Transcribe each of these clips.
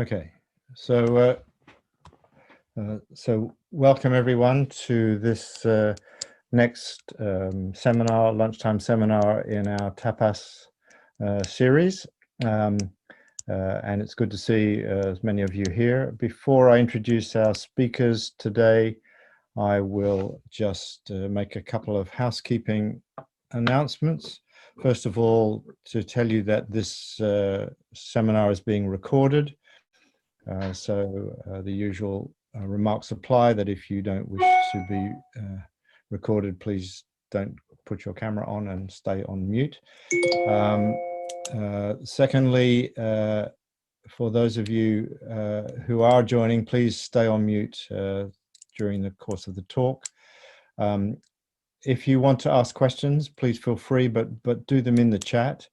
Okay, so welcome everyone to this next seminar, lunchtime seminar in our TAPAS series, and it's good to see as many of you here. Before I introduce our speakers today, I will just make a couple of housekeeping announcements. First of all, to tell you that this seminar is being recorded. The usual remarks apply, that if you don't wish to be recorded, please don't put your camera on and stay on mute. Secondly, for those of you who are joining, please stay on mute during the course of the talk. If you want to ask questions, please feel free, but do them in the chat,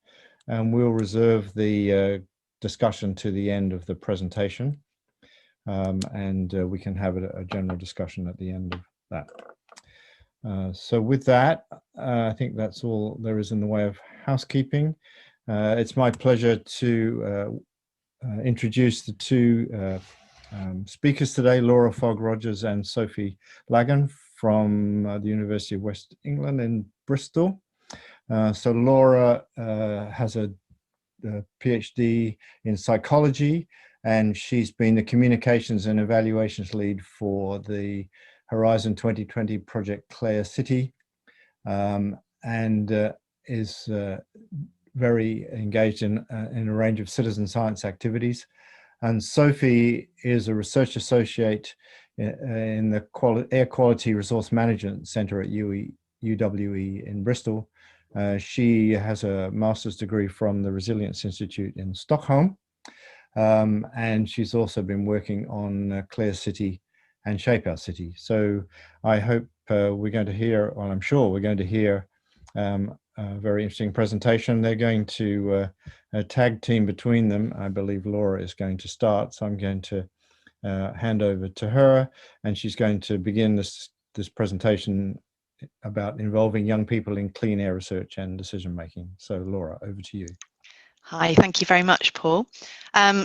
and we'll reserve the discussion to the end of the presentation, and we can have a general discussion at the end of that. So with that, I think that's all there is in the way of housekeeping. It's my pleasure to introduce the two speakers today, Laura Fogg-Rogers and Sophie Laggan from the University of West England in Bristol. So Laura has a PhD in psychology, and she's been the communications and evaluations lead for the Horizon 2020 project Clare City, and is very engaged in a range of citizen science activities. And Sophie is a research associate in the Air Quality Resource Management Centre at UWE in Bristol. She has a master's degree from the Resilience Institute in Stockholm, and she's also been working on Clare City and Shape Our City. So I hope we're going to hear, well, I'm sure we're going to hear a very interesting presentation. They're going to tag team between them. I believe Laura is going to start, so I'm going to hand over to her, and she's going to begin this presentation about involving young people in clean air research and decision making. So Laura, over to you. Hi, thank you very much, Paul.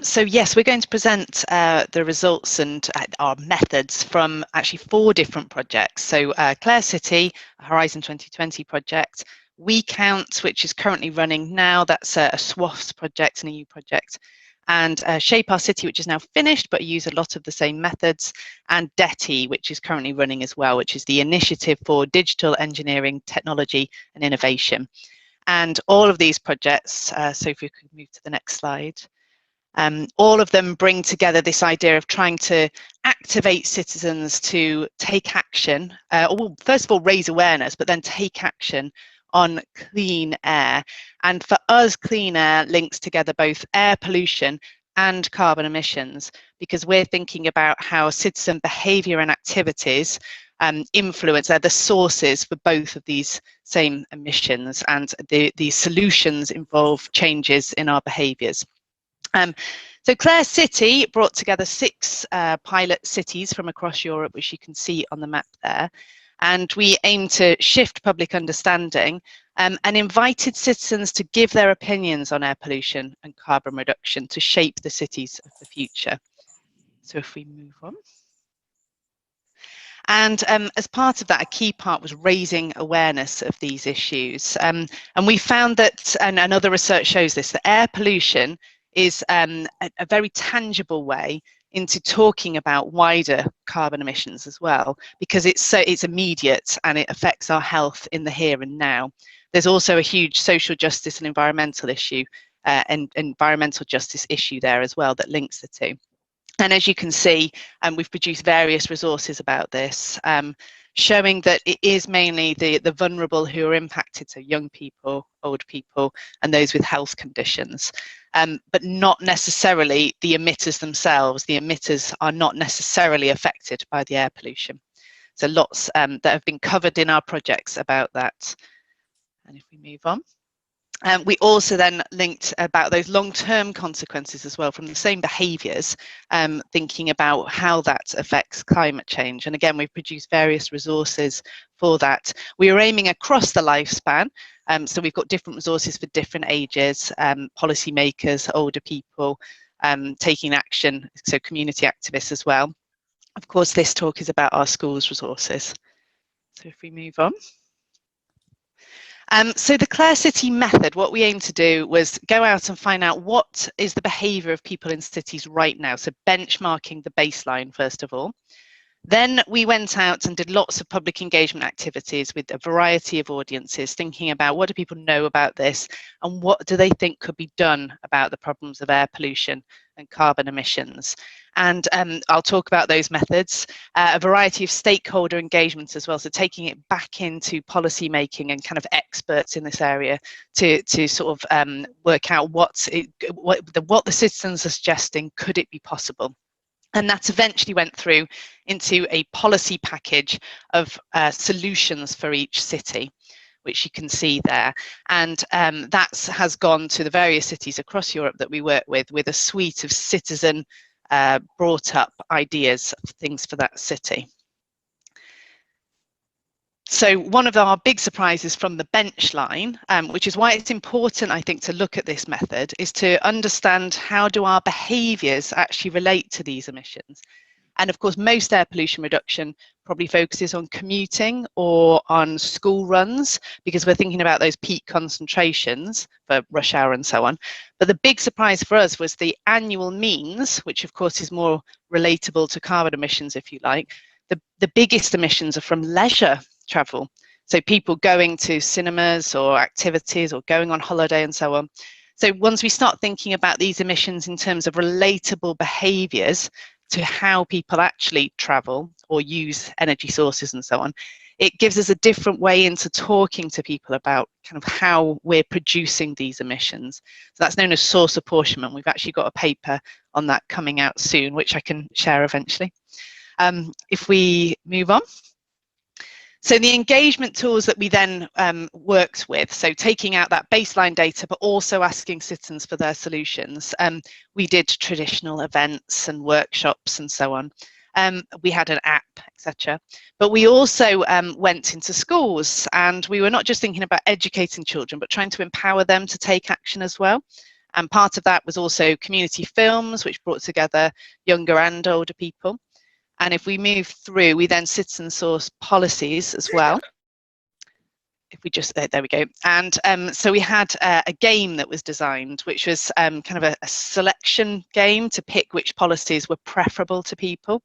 So yes, we're going to present the results and our methods from actually 4 different projects. So Clare City, a Horizon 2020 project, We Count, which is currently running now, that's a SWOFS project and a EU project, and Shape Our City, which is now finished, but use a lot of the same methods, and Detti, which is currently running as well, which is the Initiative for Digital Engineering, Technology and Innovation. And all of these projects, so if we could move to the next slide, all of them bring together this idea of trying to activate citizens to take action, or first of all raise awareness, but then take action on clean air. And for us, clean air links together both air pollution and carbon emissions, because we're thinking about how citizen behaviour and activities influence, they're the sources for both of these same emissions, and the solutions involve changes in our behaviours. So Clare City brought together 6 pilot cities from across Europe, which you can see on the map there. And we aim to shift public understanding and invited citizens to give their opinions on air pollution and carbon reduction to shape the cities of the future. So if we move on. And as part of that, a key part was raising awareness of these issues. And we found that, and other research shows this, that air pollution is a very tangible way into talking about wider carbon emissions as well, because it's immediate and it affects our health in the here and now. There's also a huge social justice and environmental issue, environmental justice issue there as well that links the two. And as you can see, we've produced various resources about this, showing that it is mainly the vulnerable who are impacted, so young people, old people, and those with health conditions, but not necessarily the emitters themselves. The emitters are not necessarily affected by the air pollution. So lots that have been covered in our projects about that. And if we move on. We also then linked about those long-term consequences as well from the same behaviours, thinking about how that affects climate change. And again, we've produced various resources for that. We are aiming across the lifespan, so we've got different resources for different ages, policymakers, older people, taking action, so community activists as well. Of course, this talk is about our schools resources. So if we move on. So the Clare City method, what we aim to do was go out and find out what is the behaviour of people in cities right now. So benchmarking the baseline, first of all. Then we went out and did lots of public engagement activities with a variety of audiences, thinking about what do people know about this and what do they think could be done about the problems of air pollution and carbon emissions. And I'll talk about those methods, a variety of stakeholder engagements as well, so taking it back into policy making and kind of experts in this area to sort of work out what the citizens are suggesting, could it be possible? And that eventually went through into a policy package of solutions for each city, which you can see there. And that has gone to the various cities across Europe that we work with a suite of citizen brought up ideas of things for that city. So one of our big surprises from the bench line, which is why it's important, I think, to look at this method, is to understand how do our behaviours actually relate to these emissions. And of course, most air pollution reduction probably focuses on commuting or on school runs, because we're thinking about those peak concentrations for rush hour and so on. But the big surprise for us was the annual means, which of course is more relatable to carbon emissions, if you like. The biggest emissions are from leisure travel. So people going to cinemas or activities or going on holiday and so on. So once we start thinking about these emissions in terms of relatable behaviours to how people actually travel or use energy sources and so on, it gives us a different way into talking to people about kind of how we're producing these emissions. So that's known as source apportionment. We've actually got a paper on that coming out soon, which I can share eventually. If we move on. So the engagement tools that we then worked with, so taking out that baseline data, but also asking citizens for their solutions. We did traditional events and workshops and so on. We had an app, etc. But we also went into schools, and we were not just thinking about educating children, but trying to empower them to take action as well. And part of that was also community films, which brought together younger and older people. And if we move through, we then citizen source policies as well. If we just, there we go. And so we had a game that was designed, which was kind of a selection game to pick which policies were preferable to people,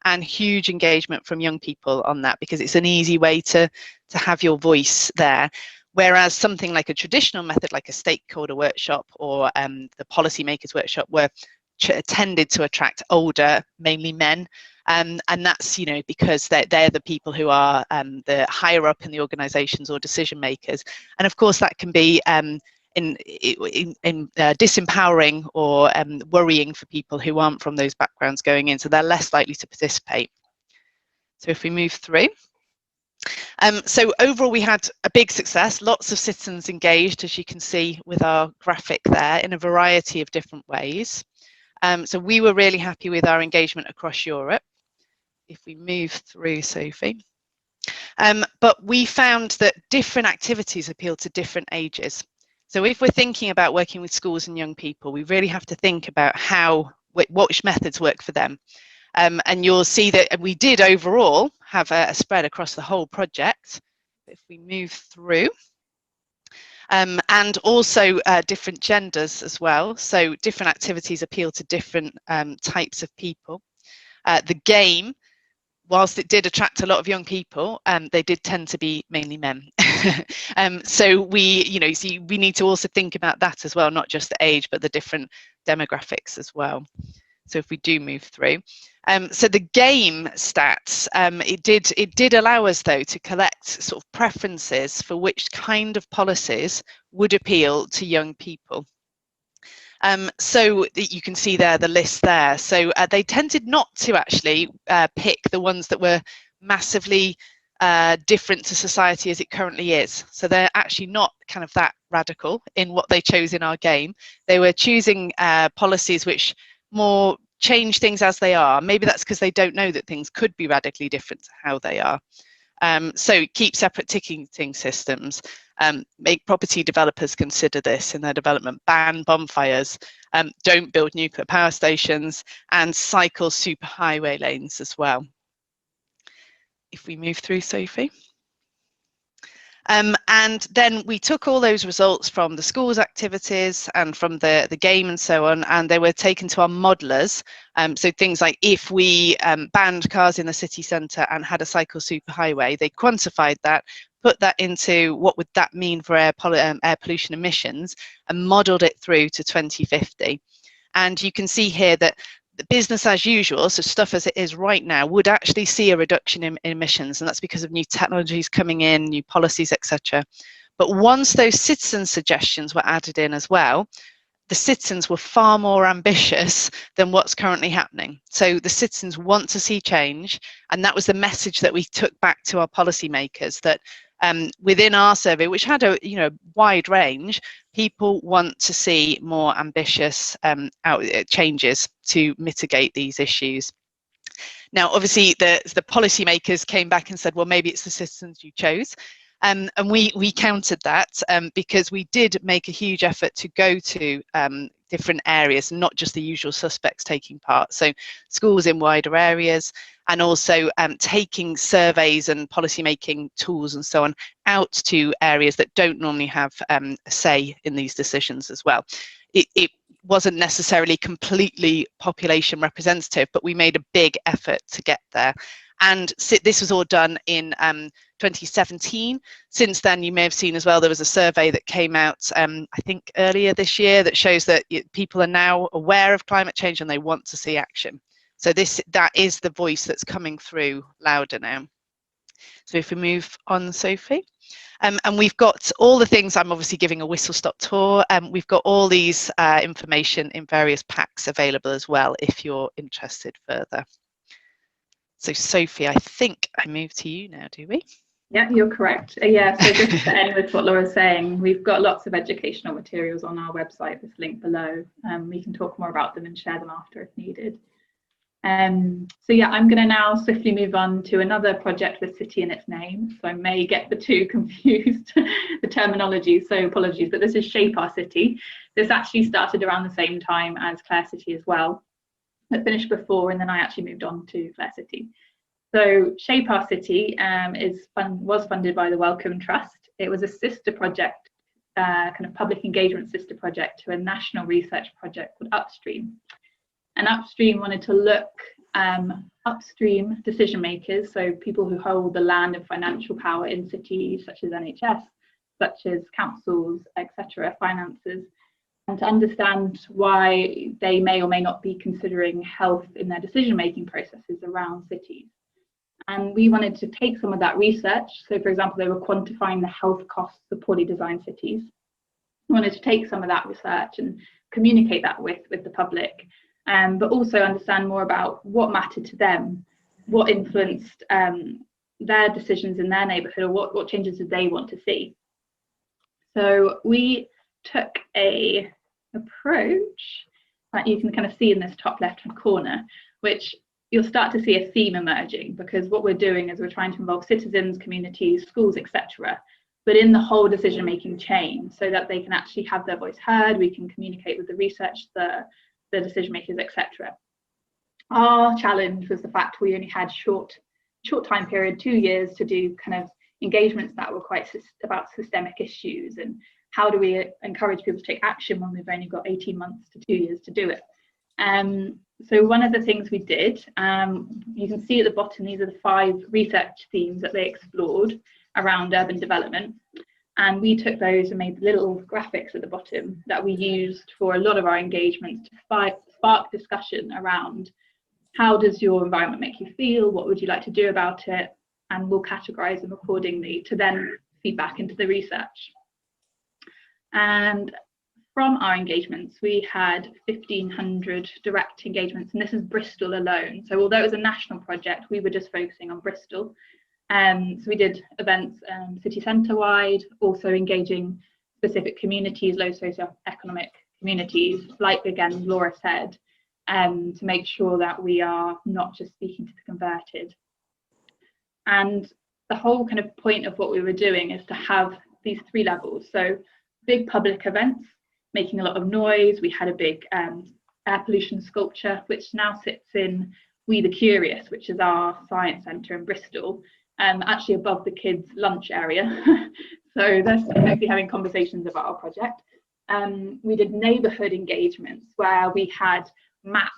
and huge engagement from young people on that, because it's an easy way to have your voice there. Whereas something like a traditional method, like a stakeholder workshop or the policymakers workshop, were tended to attract older, mainly men. And that's, you know, because they're the people who are the higher up in the organisations or decision makers. And of course, that can be disempowering or worrying for people who aren't from those backgrounds going in, so they're less likely to participate. So if we move through. So overall, we had a big success, lots of citizens engaged, as you can see with our graphic there, in a variety of different ways. So we were really happy with our engagement across Europe. If we move through, Sophie. But we found that different activities appeal to different ages. So if we're thinking about working with schools and young people, we really have to think about which methods work for them. And you'll see that we did overall have a spread across the whole project. If we move through. And also different genders as well. So different activities appeal to different types of people. The game, whilst it did attract a lot of young people, they did tend to be mainly men. So we need to also think about that as well, not just the age, but the different demographics as well. So if we do move through. So the game stats, it did allow us though to collect sort of preferences for which kind of policies would appeal to young people. So you can see there the list there. So they tended not to actually pick the ones that were massively different to society as it currently is. So they're actually not kind of that radical in what they chose in our game. They were choosing policies which more change things as they are. Maybe that's because they don't know that things could be radically different to how they are. So keep separate ticketing systems, make property developers consider this in their development, ban bonfires, don't build nuclear power stations, and cycle superhighway lanes as well. If we move through, Sophie. And then we took all those results from the school's activities and from the game and so on, and they were taken to our modelers. So things like if we banned cars in the city centre and had a cycle superhighway, they quantified that, put that into what would that mean for air pollution emissions, and modelled it through to 2050. And you can see here that the business as usual, so stuff as it is right now, would actually see a reduction in emissions, and that's because of new technologies coming in, new policies, etc. But once those citizen suggestions were added in as well, the citizens were far more ambitious than what's currently happening. So the citizens want to see change, and that was the message that we took back to our policymakers, that within our survey, which had a wide range, people want to see more ambitious changes to mitigate these issues. Now, obviously, the policymakers came back and said, well, maybe it's the citizens you chose. And we countered that because we did make a huge effort to go to different areas, not just the usual suspects taking part. So schools in wider areas, and also taking surveys and policy making tools and so on out to areas that don't normally have a say in these decisions as well. It wasn't necessarily completely population representative, but we made a big effort to get there. And this was all done in 2017. Since then, you may have seen as well, there was a survey that came out, I think earlier this year, that shows that people are now aware of climate change and they want to see action. So that is the voice that's coming through louder now. So if we move on, Sophie. And we've got all the things, I'm obviously giving a whistle-stop tour, we've got all these information in various packs available as well, if you're interested further. So Sophie, I think I move to you now, do we? Yeah, you're correct. Yeah, so just to end with what Laura's saying, we've got lots of educational materials on our website, this link below. We can talk more about them and share them after if needed. So yeah, I'm going to now swiftly move on to another project with city in its name. So I may get the two confused, the terminology, so apologies, but this is Shape Our City. This actually started around the same time as Clare City as well. It finished before, and then I actually moved on to Clare City. So Shape Our City was funded by the Wellcome Trust. It was a sister project, kind of public engagement sister project to a national research project called Upstream. And Upstream wanted to look upstream decision makers, so people who hold the land and financial power in cities such as NHS, such as councils, etc., finances, and to understand why they may or may not be considering health in their decision-making processes around cities. And we wanted to take some of that research. So for example, they were quantifying the health costs of poorly designed cities. We wanted to take some of that research and communicate that with the public, but also understand more about what mattered to them, what influenced their decisions in their neighbourhood, or what changes did they want to see. So we took a approach that you can kind of see in this top left-hand corner, which you'll start to see a theme emerging, because what we're doing is we're trying to involve citizens, communities, schools, etc., but in the whole decision-making chain, so that they can actually have their voice heard. We can communicate with the research, the decision makers, etc. Our challenge was the fact we only had short time period, 2 years, to do kind of engagements that were quite about systemic issues, and how do we encourage people to take action when we've only got 18 months to 2 years to do it. So one of the things we did, you can see at the bottom, these are the 5 research themes that they explored around urban development. And we took those and made little graphics at the bottom that we used for a lot of our engagements to spark discussion around how does your environment make you feel, what would you like to do about it, and we'll categorize them accordingly to then feed back into the research. And from our engagements, we had 1,500 direct engagements, and this is Bristol alone. So although it was a national project, we were just focusing on Bristol. So we did events city centre wide, also engaging specific communities, low socioeconomic communities, like again Laura said, to make sure that we are not just speaking to the converted. And the whole kind of point of what we were doing is to have these 3 levels. So big public events, making a lot of noise. We had a big air pollution sculpture, which now sits in We the Curious, which is our science centre in Bristol, actually above the kids' lunch area. So they're hopefully having conversations about our project. We did neighbourhood engagements where we had maps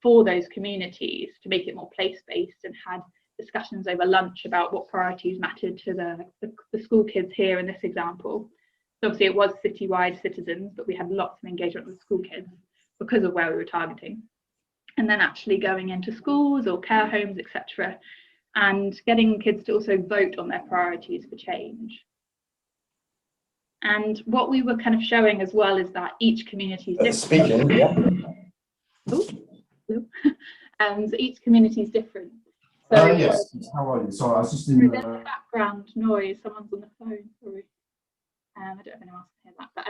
for those communities to make it more place-based, and had discussions over lunch about what priorities mattered to the school kids here in this example. So obviously it was citywide citizens, but we had lots of engagement with school kids because of where we were targeting. And then actually going into schools or care homes, etc., and getting kids to also vote on their priorities for change. And what we were kind of showing as well is that each community is different. Speaking, yeah. So each community is different. So Yes, how are you? Sorry, I was just in there's background noise. Someone's on the phone. Sorry. I don't know if anyone else can hear that. But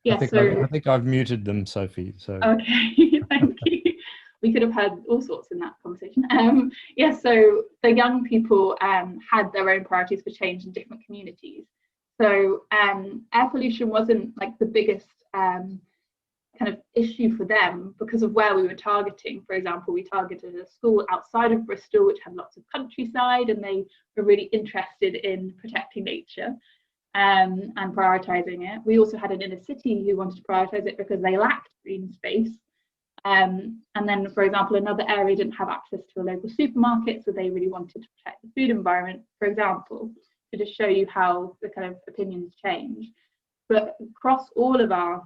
yeah, I think I've muted them, Sophie. So okay, thank you. We could have had all sorts in that conversation. Yeah, so the young people had their own priorities for change in different communities. So air pollution wasn't like the biggest kind of issue for them because of where we were targeting. For example, we targeted a school outside of Bristol which had lots of countryside, and they were really interested in protecting nature and prioritising it. We also had an inner city who wanted to prioritise it because they lacked green space. And then, for example, another area didn't have access to a local supermarket, so they really wanted to protect the food environment, for example, to just show you how the kind of opinions change. But across all of our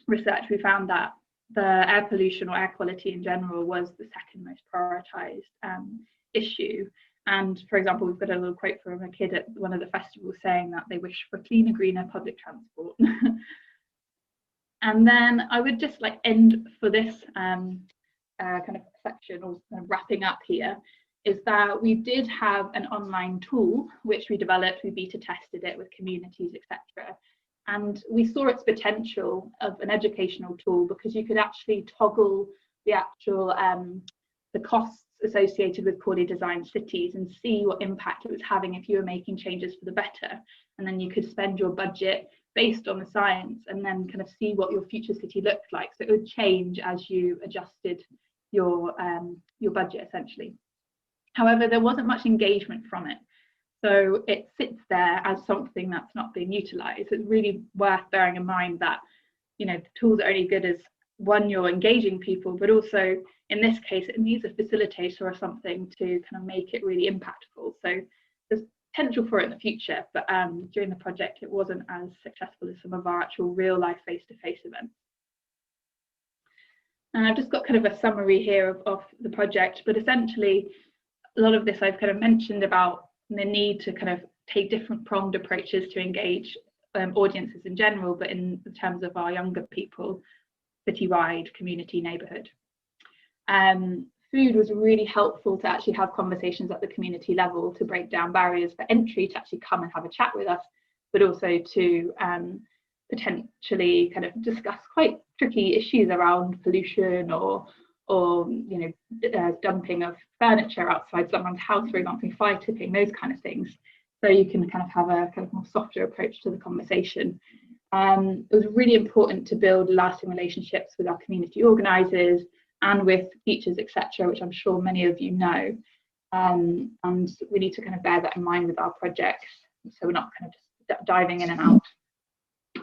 research, we found that the air pollution or air quality in general was the second most prioritised issue. And for example, we've got a little quote from a kid at one of the festivals saying that they wish for cleaner, greener public transport. And then I would just like end for this kind of section, or kind of wrapping up here, is that we did have an online tool which we developed. We beta tested it with communities, etc. And we saw its potential of an educational tool because you could actually toggle the actual the costs associated with poorly designed cities and see what impact it was having if you were making changes for the better. And then you could spend your budget based on the science and then kind of see what your future city looked like. So it would change as you adjusted your budget essentially. However, there wasn't much engagement from it. So it sits there as something that's not being utilised. It's really worth bearing in mind that, you know, the tools are only good as, one, you're engaging people, but also in this case, it needs a facilitator or something to kind of make it really impactful. So there's potential for it in the future, but during the project, it wasn't as successful as some of our actual real life face-to-face events. And I've just got kind of a summary here of the project, but essentially a lot of this I've kind of mentioned about the need to kind of take different pronged approaches to engage audiences in general, but in terms of our younger people, citywide, community, neighbourhood. Food was really helpful to actually have conversations at the community level to break down barriers for entry, to actually come and have a chat with us, but also to potentially kind of discuss quite tricky issues around pollution or you know, dumping of furniture outside someone's house, for example, fire tipping, those kind of things. So you can kind of have a kind of more softer approach to the conversation. It was really important to build lasting relationships with our community organisers and with teachers, etc., which I'm sure many of you know. And we need to kind of bear that in mind with our projects, so we're not kind of just diving in and out.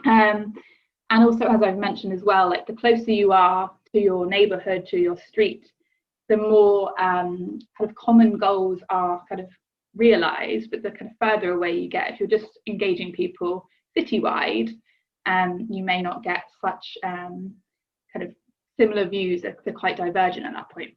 And also, as I've mentioned as well, like the closer you are to your neighbourhood, to your street, the more kind of common goals are kind of realised, but the kind of further away you get, if you're just engaging people citywide, you may not get such kind of similar views. They're quite divergent at that point.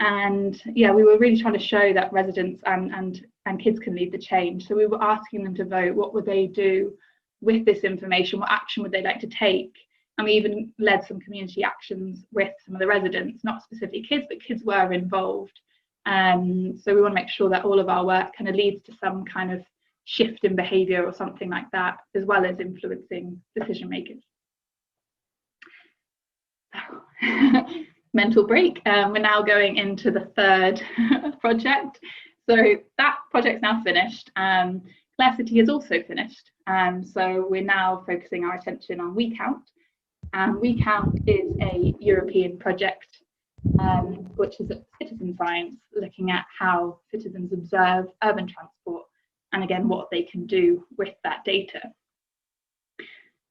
And yeah, we were really trying to show that residents and kids can lead the change. So we were asking them to vote. What would they do with this information? What action would they like to take? And we even led some community actions with some of the residents, not specifically kids, but kids were involved. So we want to make sure that all of our work kind of leads to some kind of shift in behaviour or something like that, as well as influencing decision makers. Mental break. We're now going into the third project. So that project's now finished. Clare City is also finished. So we're now focusing our attention on WeCount. WeCount is a European project, which is citizen science, looking at how citizens observe urban transport and again what they can do with that data.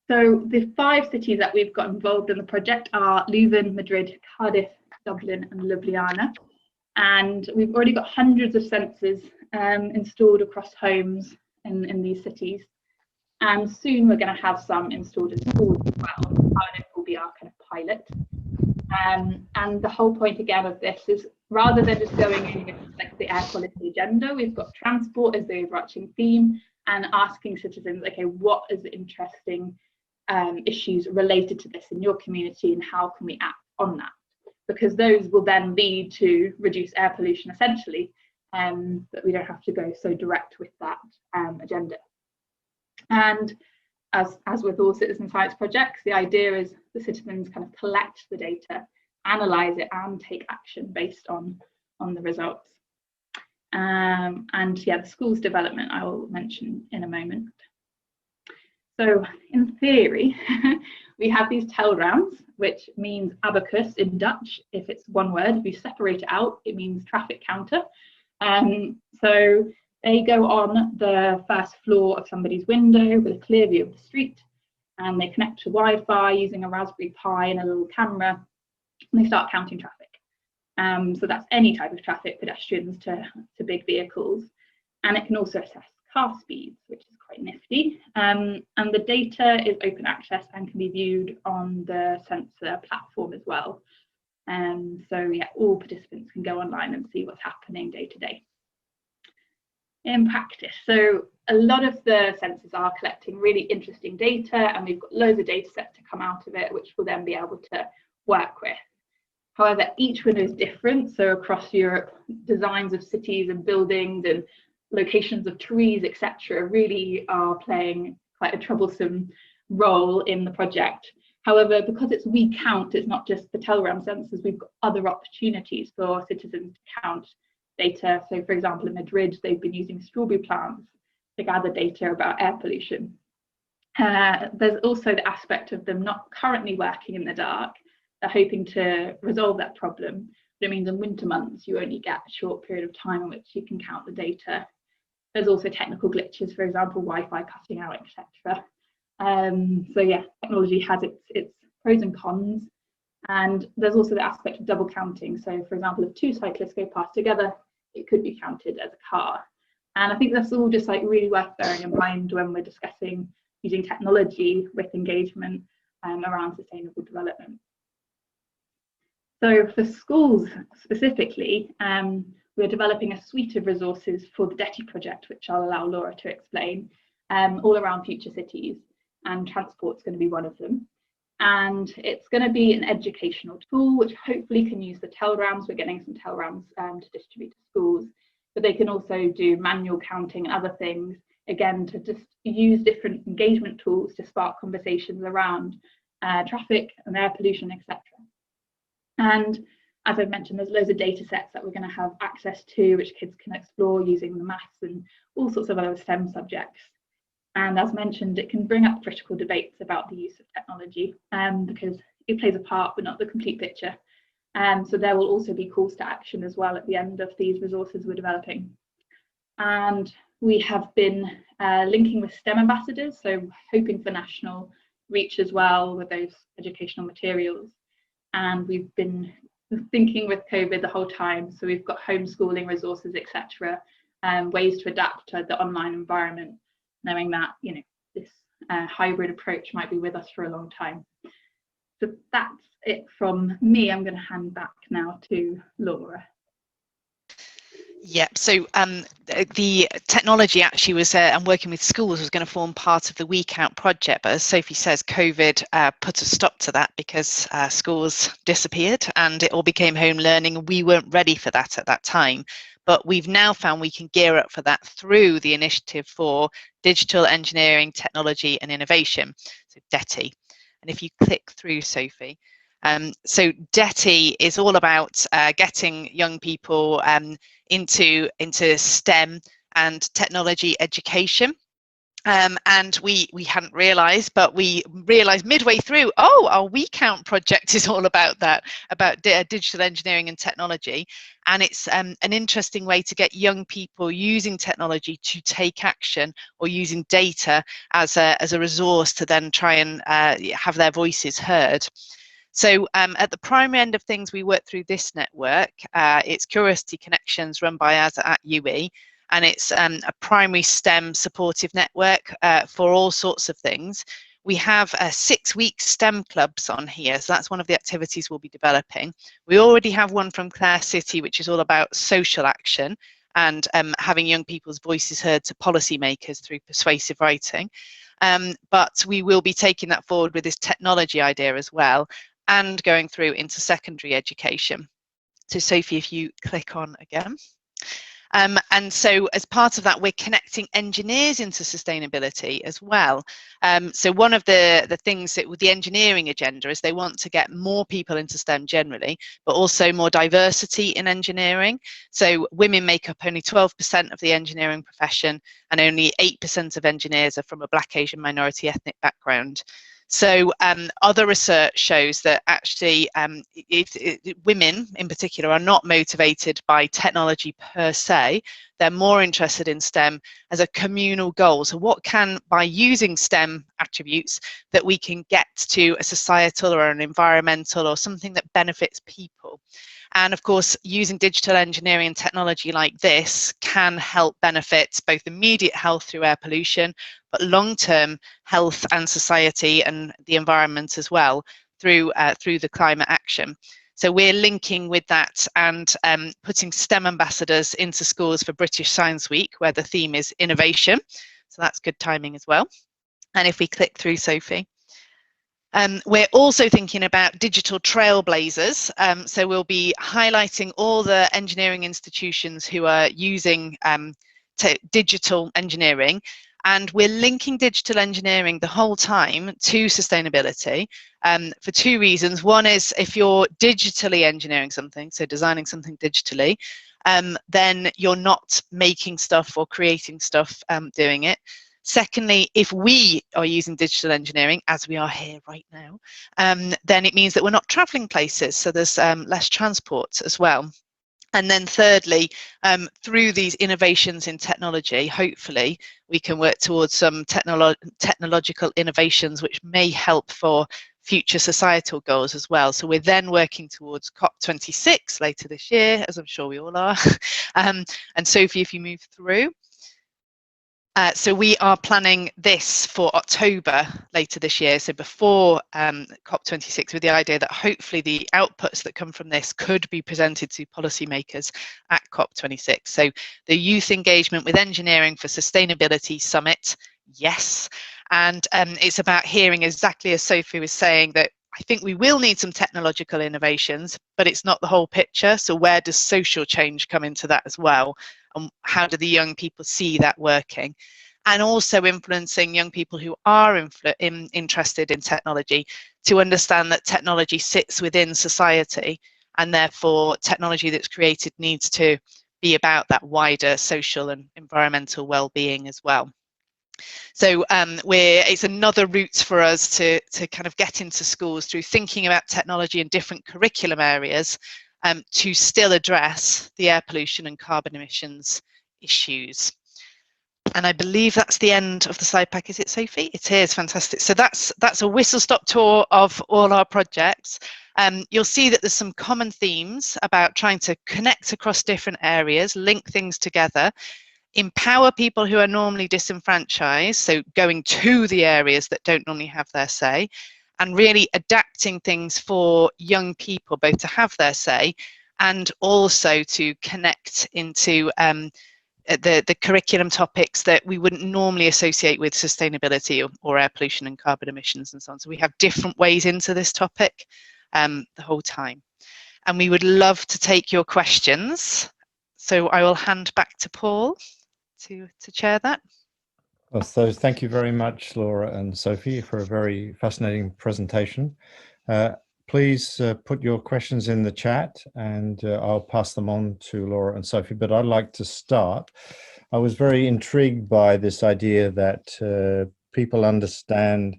So the 5 cities that we've got involved in the project are Leuven, Madrid, Cardiff, Dublin and Ljubljana. And we've already got hundreds of sensors installed across homes in these cities. And soon we're going to have some installed in schools as well. Cardiff will be our kind of pilot. And the whole point again of this is, rather than just going in with like the air quality agenda, we've got transport as the overarching theme and asking citizens, okay, what is the interesting issues related to this in your community and how can we act on that? Because those will then lead to reduce air pollution essentially, but we don't have to go so direct with that agenda. And as with all citizen science projects, the idea is the citizens kind of collect the data, analyze it and take action based on the results. And yeah, the schools development I will mention in a moment. So in theory, we have these tell rounds, which means abacus in Dutch. If it's one word, if you separate it out, it means traffic counter. So they go on the first floor of somebody's window with a clear view of the street, and they connect to Wi-Fi using a Raspberry Pi and a little camera, and they start counting traffic. So that's any type of traffic, pedestrians to big vehicles. And it can also assess car speeds, which is quite nifty. And the data is open access and can be viewed on the sensor platform as well. So yeah, all participants can go online and see what's happening day to day. In practice, so a lot of the sensors are collecting really interesting data, and we've got loads of data sets to come out of it, which we'll then be able to work with. However, each one is different. So across Europe, designs of cities and buildings and locations of trees, etc., really are playing quite a troublesome role in the project. However, because it's WeCount, it's not just the Telegram sensors, we've got other opportunities for citizens to count data. So for example, in Madrid, they've been using strawberry plants to gather data about air pollution. There's also the aspect of them not currently working in the dark. They're hoping to resolve that problem. But it means in winter months, you only get a short period of time in which you can count the data. There's also technical glitches, for example, Wi-Fi cutting out, etc. So yeah, technology has its pros and cons. And there's also the aspect of double counting. So for example, if 2 cyclists go past together, it could be counted as a car. And I think that's all just like really worth bearing in mind when we're discussing using technology with engagement around sustainable development. So for schools specifically, we're developing a suite of resources for the Detti project, which I'll allow Laura to explain, all around future cities, and transport's going to be one of them. And it's going to be an educational tool, which hopefully can use the TELRAMs. We're getting some TELRAMs to distribute to schools, but they can also do manual counting and other things, again, to just use different engagement tools to spark conversations around traffic and air pollution, etc. And as I've mentioned, there's loads of data sets that we're going to have access to, which kids can explore using the maths and all sorts of other STEM subjects. And as mentioned, it can bring up critical debates about the use of technology because it plays a part, but not the complete picture. So there will also be calls to action as well at the end of these resources we're developing. And we have been linking with STEM ambassadors, so hoping for national reach as well with those educational materials. And we've been thinking with COVID the whole time. So we've got homeschooling resources, etc., ways to adapt to the online environment, knowing that, you know, this hybrid approach might be with us for a long time. So that's it from me. I'm going to hand back now to Laura. Yeah, so the technology actually was, and working with schools was going to form part of the WeCount project, but as Sophie says, COVID put a stop to that because schools disappeared and it all became home learning. We weren't ready for that at that time, but we've now found we can gear up for that through the Initiative for Digital Engineering, Technology and Innovation, so Detti. And if you click through, Sophie, So Detti is all about getting young people into STEM and technology education. And we hadn't realised, but we realised midway through, oh, our We Count project is all about that, about digital engineering and technology. And it's an interesting way to get young people using technology to take action, or using data as a resource to then try and have their voices heard. So at the primary end of things, we work through this network. It's Curiosity Connections, run by us at UWE. And it's a primary STEM supportive network for all sorts of things. We have 6-week STEM clubs on here, so that's one of the activities we'll be developing. We already have one from Clare City, which is all about social action and having young people's voices heard to policymakers through persuasive writing. But we will be taking that forward with this technology idea as well, and going through into secondary education. So Sophie, if you click on again. And so as part of that, we're connecting engineers into sustainability as well. So one of the things that with the engineering agenda is they want to get more people into STEM generally, but also more diversity in engineering. So women make up only 12% of the engineering profession, and only 8% of engineers are from a Black, Asian, minority ethnic background. So other research shows that actually women in particular are not motivated by technology per se. They're more interested in STEM as a communal goal. So what can, by using STEM attributes, that we can get to a societal or an environmental or something that benefits people. And of course, using digital engineering and technology like this can help benefit both immediate health through air pollution, but long-term health and society and the environment as well through the climate action. So we're linking with that and putting STEM ambassadors into schools for British Science Week, where the theme is innovation. So that's good timing as well. And if we click through, Sophie. We're also thinking about digital trailblazers. So we'll be highlighting all the engineering institutions who are using digital engineering. And we're linking digital engineering the whole time to sustainability for 2 reasons. One is if you're digitally engineering something, so designing something digitally, then you're not making stuff or creating stuff doing it. Secondly, if we are using digital engineering, as we are here right now, then it means that we're not travelling places, so there's less transport as well. And then thirdly, through these innovations in technology, hopefully we can work towards some technological innovations which may help for future societal goals as well. So we're then working towards COP26 later this year, as I'm sure we all are. And Sophie, if you move through. So we are planning this for October later this year, so before COP26, with the idea that hopefully the outputs that come from this could be presented to policymakers at COP26. So the Youth Engagement with Engineering for Sustainability Summit, yes. And it's about hearing exactly as Sophie was saying, that I think we will need some technological innovations, but it's not the whole picture. So where does social change come into that as well? And how do the young people see that working? And also influencing young people who are interested in technology to understand that technology sits within society, and therefore technology that's created needs to be about that wider social and environmental well-being as well. So it's another route for us to kind of get into schools through thinking about technology in different curriculum areas to still address the air pollution and carbon emissions issues. And I believe that's the end of the slide pack. Is it, Sophie? It is, fantastic. So that's a whistle-stop tour of all our projects. You'll see that there's some common themes about trying to connect across different areas, link things together, empower people who are normally disenfranchised, so going to the areas that don't normally have their say, and really adapting things for young people, both to have their say and also to connect into the curriculum topics that we wouldn't normally associate with sustainability or air pollution and carbon emissions and so on. So we have different ways into this topic the whole time. And we would love to take your questions. So I will hand back to Paul to chair that. Well, so thank you very much, Laura and Sophie, for a very fascinating presentation. please put your questions in the chat, and I'll pass them on to Laura and Sophie, but I'd like to start. I was very intrigued by this idea that people understand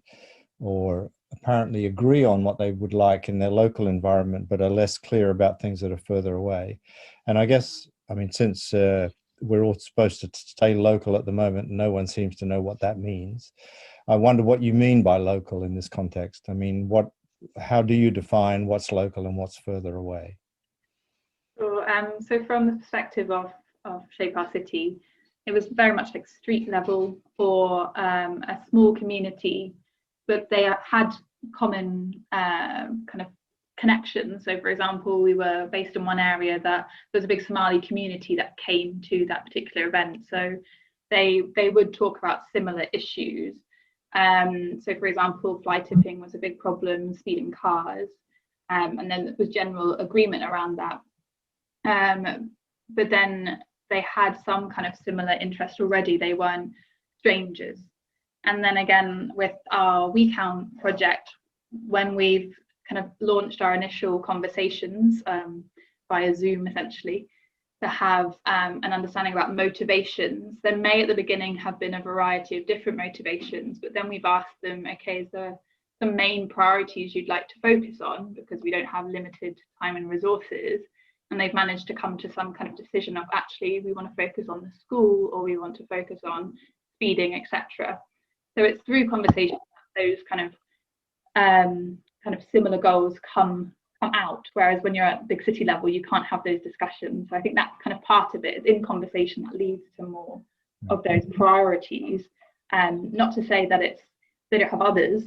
or apparently agree on what they would like in their local environment, but are less clear about things that are further away. And I guess, I mean, since we're all supposed to stay local at the moment, no one seems to know what that means. I wonder what you mean by local in this context. I mean, how do you define what's local and what's further away? So from the perspective of Shape Our City, it was very much like street level or a small community, but they had common kind of connections. So for example, we were based in one area that there was a big Somali community that came to that particular event. So they would talk about similar issues. So for example, fly tipping was a big problem, speeding cars, and then there was general agreement around that. But then they had some kind of similar interest already. They weren't strangers. And then again, with our We Count project, when we've kind of launched our initial conversations via Zoom, essentially, to have an understanding about motivations, there may at the beginning have been a variety of different motivations, but then we've asked them, okay, is there some main priorities you'd like to focus on, because we don't have limited time and resources, and they've managed to come to some kind of decision of actually we want to focus on the school, or we want to focus on speeding, etc. So it's through conversation that those kind of similar goals come out, whereas when you're at big city level you can't have those discussions. So I think that's kind of part of it. It's in conversation that leads to more of those priorities, not to say that they don't have others,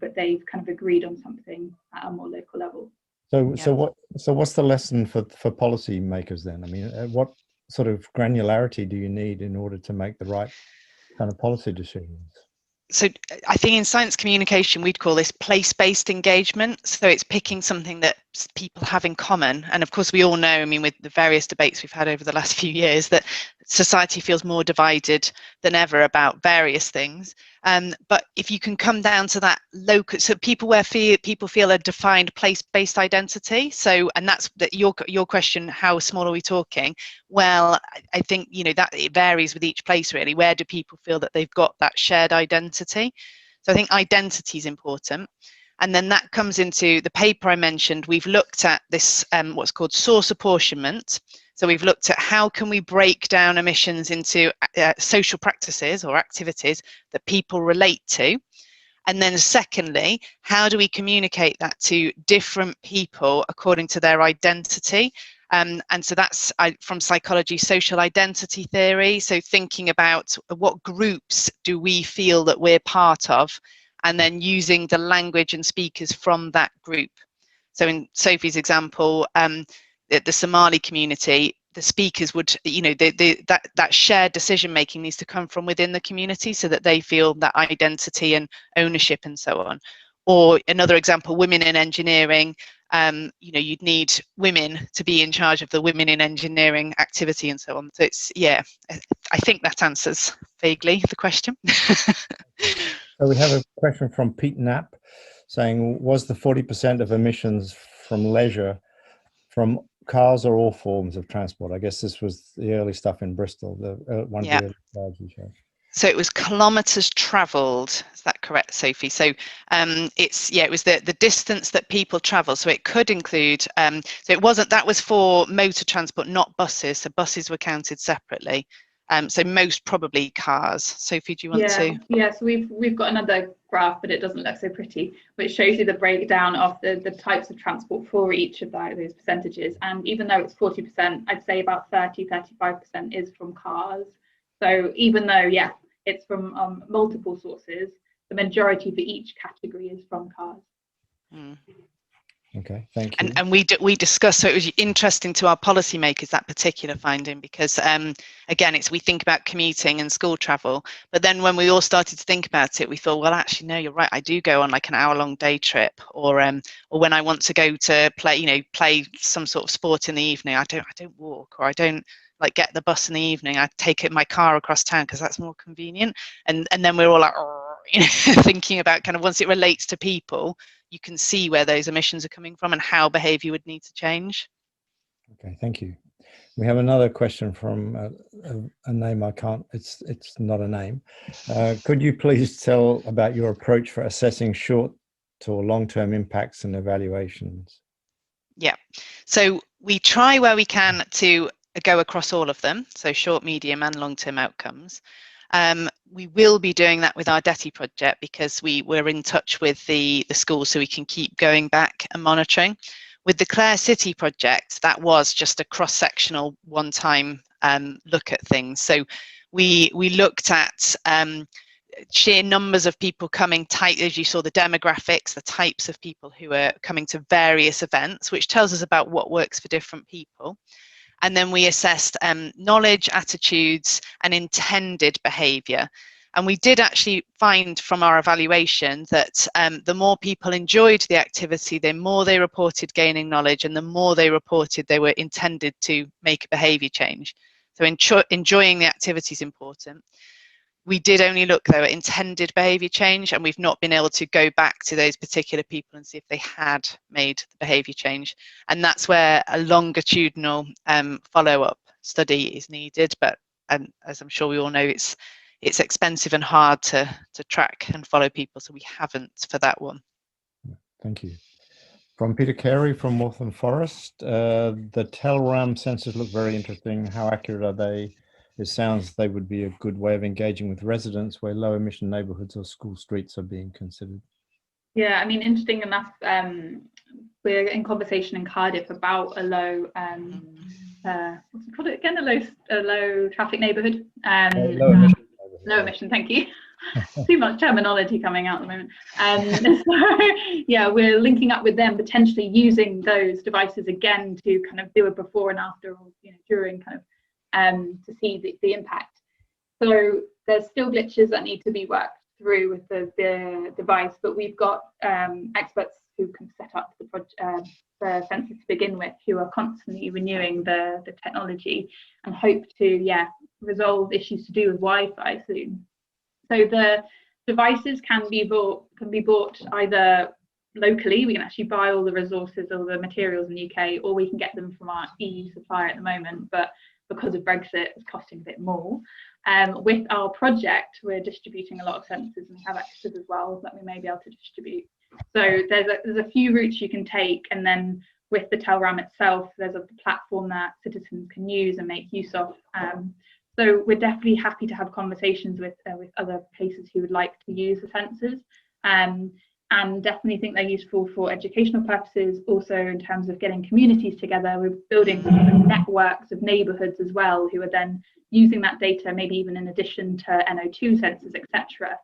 but they've kind of agreed on something at a more local level. So what's the lesson for policy makers then? I mean, what sort of granularity do you need in order to make the right kind of policy decisions? So I think in science communication, we'd call this place-based engagement. So it's picking something that people have in common. And of course, we all know, I mean, with the various debates we've had over the last few years, that society feels more divided than ever about various things. But if you can come down to that local, so people feel a defined place-based identity. So, and that's your question, how small are we talking? Well, I think, you know, that it varies with each place really. Where do people feel that they've got that shared identity? So I think identity is important. And then that comes into the paper I mentioned. We've looked at this, what's called source apportionment. So we've looked at how can we break down emissions into social practices or activities that people relate to. And then secondly, how do we communicate that to different people according to their identity? And so that's from psychology, social identity theory. So thinking about what groups do we feel that we're part of, and then using the language and speakers from that group. So in Sophie's example, the Somali community, the speakers would, you know, that shared decision making needs to come from within the community so that they feel that identity and ownership and so on. Or another example, women in engineering, you know, you'd need women to be in charge of the women in engineering activity and so on. So it's, yeah, I think that answers vaguely the question. So we have a question from Pete Knapp saying, was the 40% of emissions from leisure from cars or all forms of transport? I guess this was the early stuff in Bristol, one of the early slides you showed. So it was kilometres travelled. Is that correct, Sophie? So it was the distance that people travel. So it could include, so it wasn't, that was for motor transport, not buses. So buses were counted separately. So most probably cars. Sophie, do you want to? Yeah, so we've got another graph, but it doesn't look so pretty, which shows you the breakdown of the types of transport for each of those percentages. And even though it's 40%, I'd say about 35% is from cars. So even though, yeah, it's from multiple sources, the majority for each category is from cars. Mm. Okay, thank you. And we discussed, so it was interesting to our policymakers, that particular finding, because again, we think about commuting and school travel, but then when we all started to think about it, we thought, well, actually, no, you're right. I do go on like an hour-long day trip, or when I want to go to play some sort of sport in the evening, I don't walk, or I don't like get the bus in the evening. I take my car across town because that's more convenient. And then we're all like, you know, thinking about kind of once it relates to people, you can see where those emissions are coming from and how behaviour would need to change. Okay, thank you. We have another question from a name I can't, it's not a name. Could you please tell about your approach for assessing short to long-term impacts and evaluations? Yeah, so we try where we can to go across all of them, so short, medium and long-term outcomes. We will be doing that with our Detti project because we're in touch with the schools, so we can keep going back and monitoring. With the Clare City project, that was just a cross-sectional one-time look at things. So we looked at sheer numbers of people coming, as you saw the demographics, the types of people who are coming to various events, which tells us about what works for different people. And then we assessed knowledge, attitudes, and intended behaviour. And we did actually find from our evaluation that the more people enjoyed the activity, the more they reported gaining knowledge, and the more they reported they were intended to make a behaviour change. So enjoying the activity is important. We did only look though at intended behaviour change, and we've not been able to go back to those particular people and see if they had made the behaviour change. And that's where a longitudinal follow-up study is needed. But as I'm sure we all know, it's expensive and hard to track and follow people, so we haven't for that one. Thank you. From Peter Carey from Moortham Forest, the TELRAM sensors look very interesting. How accurate are they? It sounds they would be a good way of engaging with residents where low emission neighbourhoods or school streets are being considered. Yeah, I mean, interesting enough, we're in conversation in Cardiff about a low, what's it called again? A low traffic neighbourhood. Low emission, thank you. Too much terminology coming out at the moment. So yeah, we're linking up with them, potentially using those devices again to kind of do a before and after, or during kind of to see the impact. So there's still glitches that need to be worked through with the device, but we've got experts who can set up the sensors to begin with, who are constantly renewing the technology, and hope to resolve issues to do with Wi-Fi soon. So the devices can be bought either locally. We can actually buy all the resources or the materials in the UK, or we can get them from our EU supplier at the moment, but because of Brexit, it's costing a bit more. With our project, we're distributing a lot of sensors, and we have extras as well that we may be able to distribute. So there's a few routes you can take, and then with the TELRAM itself, there's a platform that citizens can use and make use of. So we're definitely happy to have conversations with other places who would like to use the sensors, and definitely think they're useful for educational purposes. Also, in terms of getting communities together, we're building networks of neighbourhoods as well, who are then using that data, maybe even in addition to NO2 sensors, etc.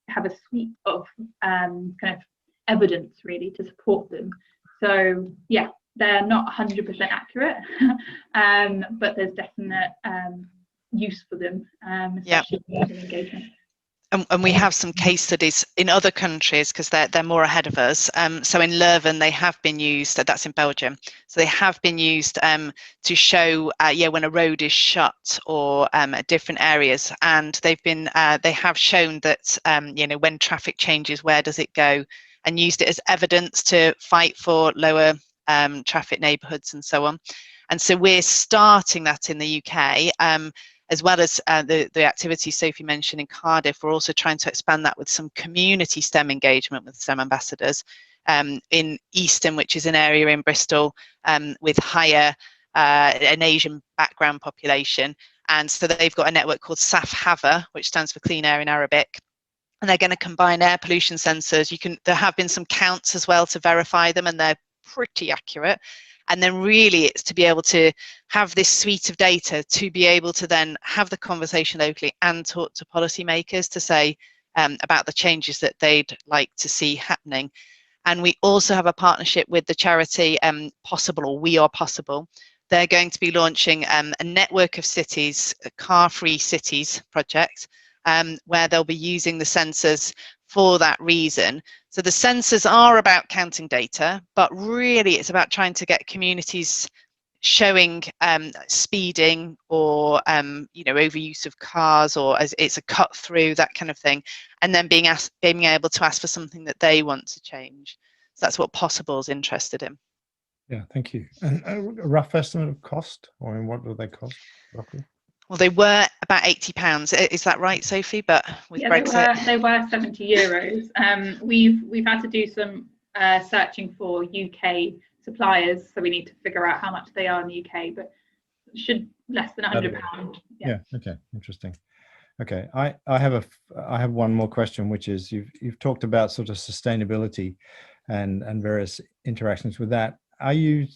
Have a suite of kind of evidence really to support them. So yeah, they're not 100% accurate, but there's definite use for them, especially in engagement. And we have some case studies in other countries because they're more ahead of us. So in Leuven, they have been used, that's in Belgium. So they have been used to show, when a road is shut or at different areas. And they have shown that, when traffic changes, where does it go? And used it as evidence to fight for lower traffic neighbourhoods and so on. And so we're starting that in the UK. As well as the activities Sophie mentioned in Cardiff, we're also trying to expand that with some community STEM engagement with STEM ambassadors in Easton, which is an area in Bristol with higher an Asian background population. And so they've got a network called SAF-HAVA, which stands for Clean Air in Arabic. And they're going to combine air pollution sensors. There have been some counts as well to verify them, and they're pretty accurate. And then really it's to be able to have this suite of data to be able to then have the conversation locally and talk to policymakers to say about the changes that they'd like to see happening. And we also have a partnership with the charity Possible, or We Are Possible. They're going to be launching a network of cities, a car-free cities project, where they'll be using the sensors for that reason. So the sensors are about counting data, but really it's about trying to get communities showing speeding or overuse of cars, or as it's a cut through, that kind of thing, and then being able to ask for something that they want to change. So that's what Possible's interested in. Yeah, thank you. And a rough estimate of cost, or in what do they cost roughly? Well, they were about £80. Is that right, Sophie? But with Brexit, they were €70. We've had to do some searching for UK suppliers, so we need to figure out how much they are in the UK, but should less than £100. Yeah. Okay. Interesting. Okay. I have one more question, which is you've talked about sort of sustainability and various interactions with that. Are you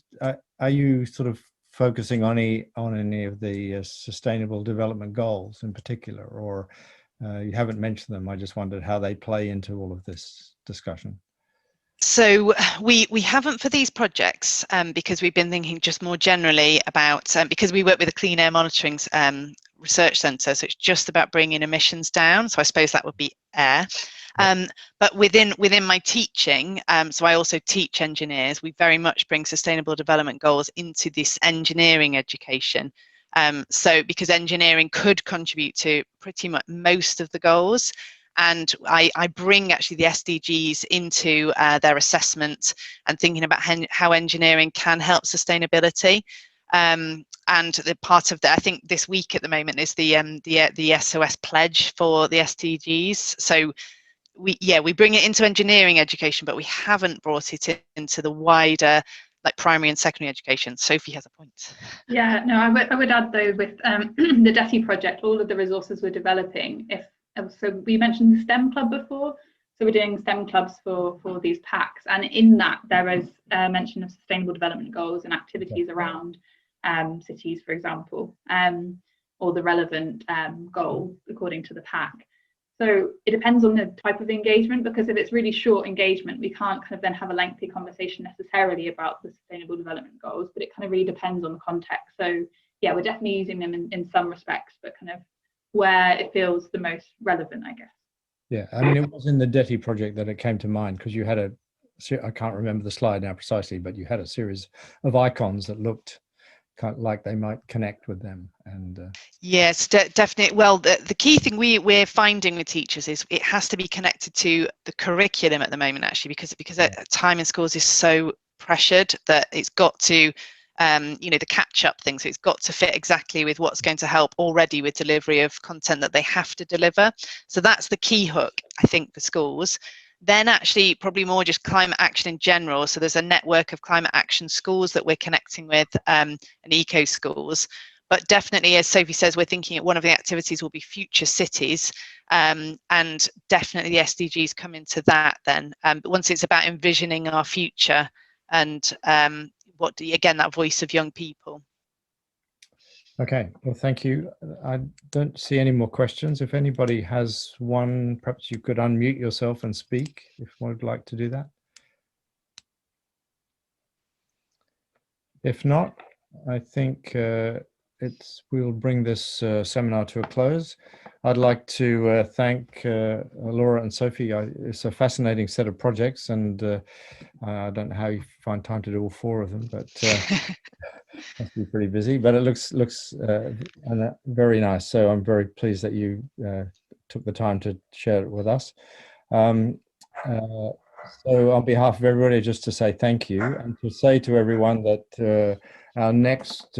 sort of focusing on any of the sustainable development goals in particular, or you haven't mentioned them? I just wondered how they play into all of this discussion. So we haven't for these projects because we've been thinking just more generally about because we work with a clean air monitoring research centre, so it's just about bringing emissions down. So I suppose that would be air. But within my teaching, so I also teach engineers, we very much bring sustainable development goals into this engineering education. So because engineering could contribute to pretty much most of the goals. And I bring actually the SDGs into their assessment and thinking about how engineering can help sustainability. And the part of that, I think this week at the moment is the SOS pledge for the SDGs. So we bring it into engineering education, but we haven't brought it into the wider like primary and secondary education. Sophie has a point. Yeah, no, I would add though with the Detti project, all of the resources we're developing, so we mentioned the STEM club before, so we're doing STEM clubs for these packs, and in that there is a mention of sustainable development goals and activities around cities, for example, or the relevant goal according to the pack. So it depends on the type of engagement, because if it's really short engagement, we can't kind of then have a lengthy conversation necessarily about the sustainable development goals, but it kind of really depends on the context. So yeah, we're definitely using them in some respects, but kind of where it feels the most relevant, I guess. Yeah, I mean, it was in the Detti project that it came to mind, because you had I can't remember the slide now precisely, but you had a series of icons that looked kind of like they might connect with them. And yes, definitely. Well, the key thing we're finding with teachers is it has to be connected to the curriculum at the moment, actually, because time in schools is so pressured that it's got to the catch-up thing, so it's got to fit exactly with what's going to help already with delivery of content that they have to deliver. So that's the key hook, I think, for schools. Then actually probably more just climate action in general. So there's a network of climate action schools that we're connecting with and eco schools. But definitely, as Sophie says, we're thinking one of the activities will be future cities, and definitely the SDGs come into that then. But once it's about envisioning our future and again, that voice of young people. okay, well, thank you. I don't see any more questions. If anybody has one, perhaps you could unmute yourself and speak if one would like to do that. If not, I think we'll bring this seminar to a close. I'd like to thank Laura and Sophie. It's a fascinating set of projects, and I don't know how you find time to do all four of them, but must be pretty busy. But it looks very nice. So I'm very pleased that you took the time to share it with us. So on behalf of everybody, just to say thank you, and to say to everyone that our next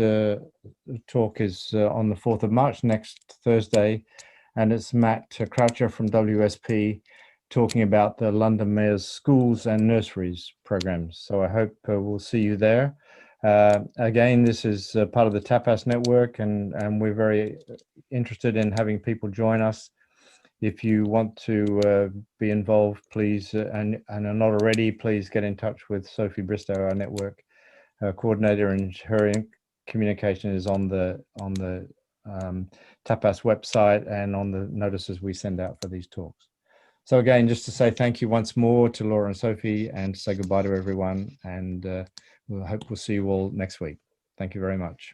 talk is on the 4th of March, next Thursday, and it's Matt Croucher from WSP talking about the London Mayor's Schools and Nurseries programs. So I hope we'll see you there. Again, this is part of the TAPAS network, and we're very interested in having people join us. If you want to be involved, please, and are not already, please get in touch with Sophie Bristow, our network coordinator, and her communication is on the TAPAS website and on the notices we send out for these talks. So again, just to say thank you once more to Laura and Sophie, and say goodbye to everyone, and we'll see you all next week. Thank you very much.